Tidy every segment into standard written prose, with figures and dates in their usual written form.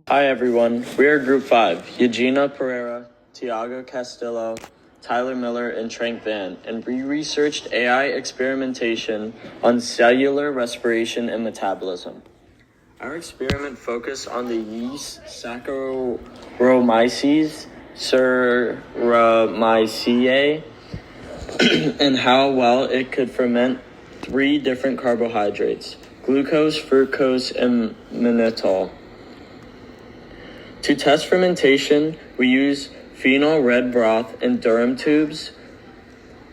Hi everyone, we are Group 5, Eugenia Pereira, Tiago Castillo, Tyler Miller, and Trank Van, and we researched AI experimentation on cellular respiration and metabolism. Our experiment focused on the yeast Saccharomyces cerevisiae and how well it could ferment 3 different carbohydrates, glucose, fructose, and mannitol. To test fermentation, we use phenol red broth in durum tubes.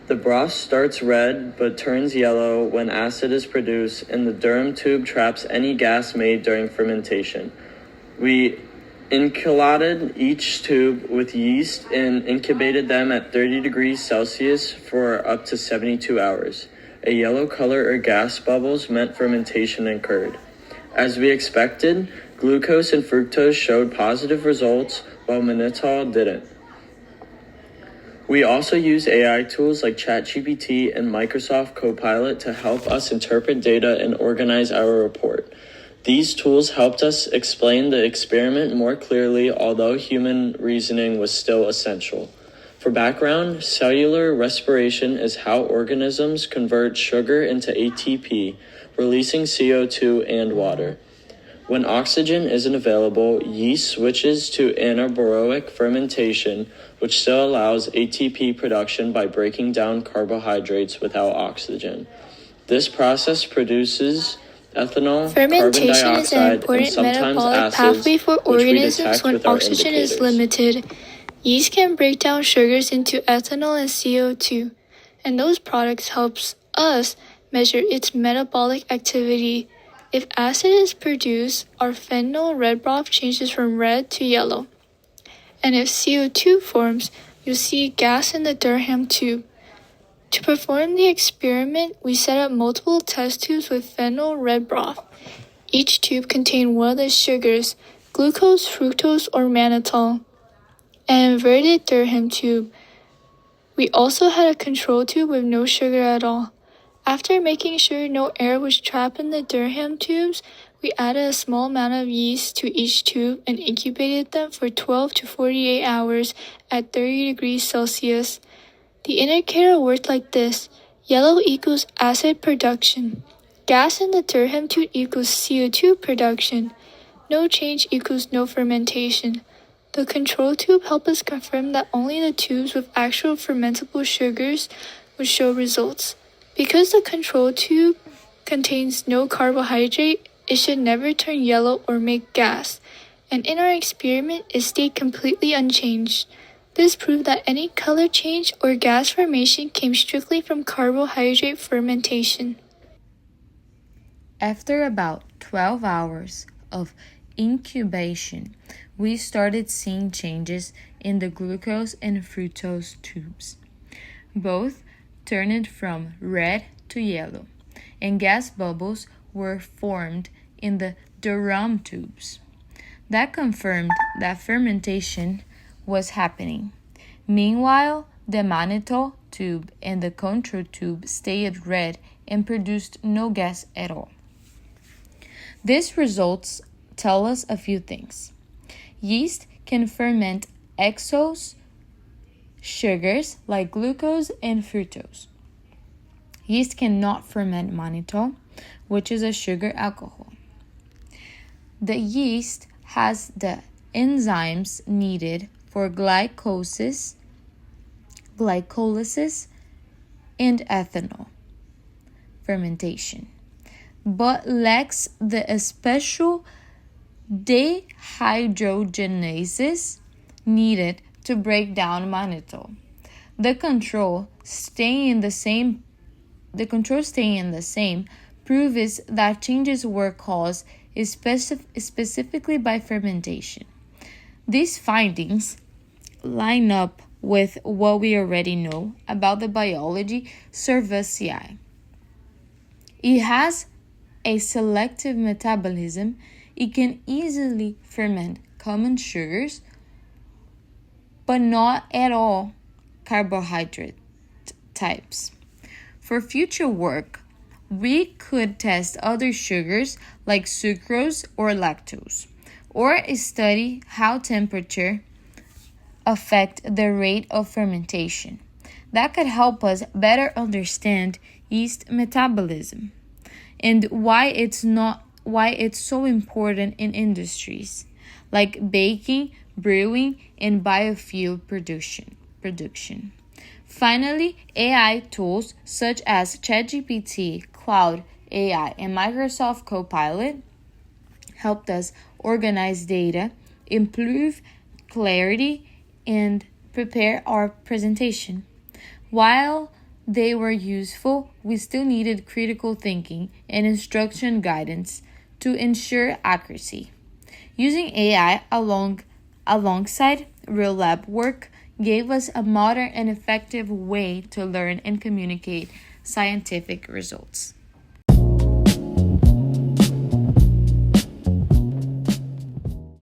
The broth starts red but turns yellow when acid is produced, and the durum tube traps any gas made during fermentation. We inoculated each tube with yeast and incubated them at 30 degrees Celsius for up to 72 hours. A yellow color or gas bubbles meant fermentation occurred. As we expected, glucose and fructose showed positive results, while mannitol didn't. We also use AI tools like ChatGPT and Microsoft Copilot to help us interpret data and organize our report. These tools helped us explain the experiment more clearly, although human reasoning was still essential. For background, cellular respiration is how organisms convert sugar into ATP, releasing CO2 and water. When oxygen isn't available, yeast switches to anaerobic fermentation, which still allows ATP production by breaking down carbohydrates without oxygen. This process produces ethanol, Fermentation carbon is an dioxide, and important sometimes metabolic acids, pathway for which we organisms detect when with our oxygen is indicators. limited. Yeast can break down sugars into ethanol and CO2, and those products helps us measure its metabolic activity. If acid is produced, our phenol red broth changes from red to yellow. And if CO2 forms, you'll see gas in the Durham tube. To perform the experiment, we set up multiple test tubes with phenol red broth. Each tube contained one of the sugars, glucose, fructose, or mannitol. An inverted Durham tube. We also had a control tube with no sugar at all. After making sure no air was trapped in the Durham tubes, we added a small amount of yeast to each tube and incubated them for 12 to 48 hours at 30 degrees Celsius. The indicator worked like this. Yellow equals acid production. Gas in the Durham tube equals CO2 production. No change equals no fermentation. The control tube helped us confirm that only the tubes with actual fermentable sugars would show results. Because the control tube contains no carbohydrate, it should never turn yellow or make gas. And in our experiment, it stayed completely unchanged. This proved that any color change or gas formation came strictly from carbohydrate fermentation. After about 12 hours of incubation, we started seeing changes in the glucose and fructose tubes. Both turned from red to yellow, and gas bubbles were formed in the Durham tubes. That confirmed that fermentation was happening. Meanwhile, the mannitol tube and the control tube stayed red and produced no gas at all. These results tell us a few things. Yeast can ferment exose sugars like glucose and fructose. Yeast cannot ferment mannitol, which is a sugar alcohol. The yeast has the enzymes needed for glycolysis and ethanol fermentation, but lacks the special dehydrogenases needed to break down mannitol. The control staying the same proves that changes were caused specifically by fermentation. These findings line up with what we already know about the biology cerevisiae. It has a selective metabolism. It can easily ferment common sugars, but not at all carbohydrate types. For future work, we could test other sugars like sucrose or lactose, or study how temperature affect the rate of fermentation. That could help us better understand yeast metabolism and why it's so important in industries like baking, brewing, and biofuel production. Finally, AI tools such as ChatGPT, Cloud AI, and Microsoft Copilot helped us organize data, improve clarity, and prepare our presentation. While they were useful, we still needed critical thinking and instruction guidance to ensure accuracy. Using AI alongside real lab work gave us a modern and effective way to learn and communicate scientific results.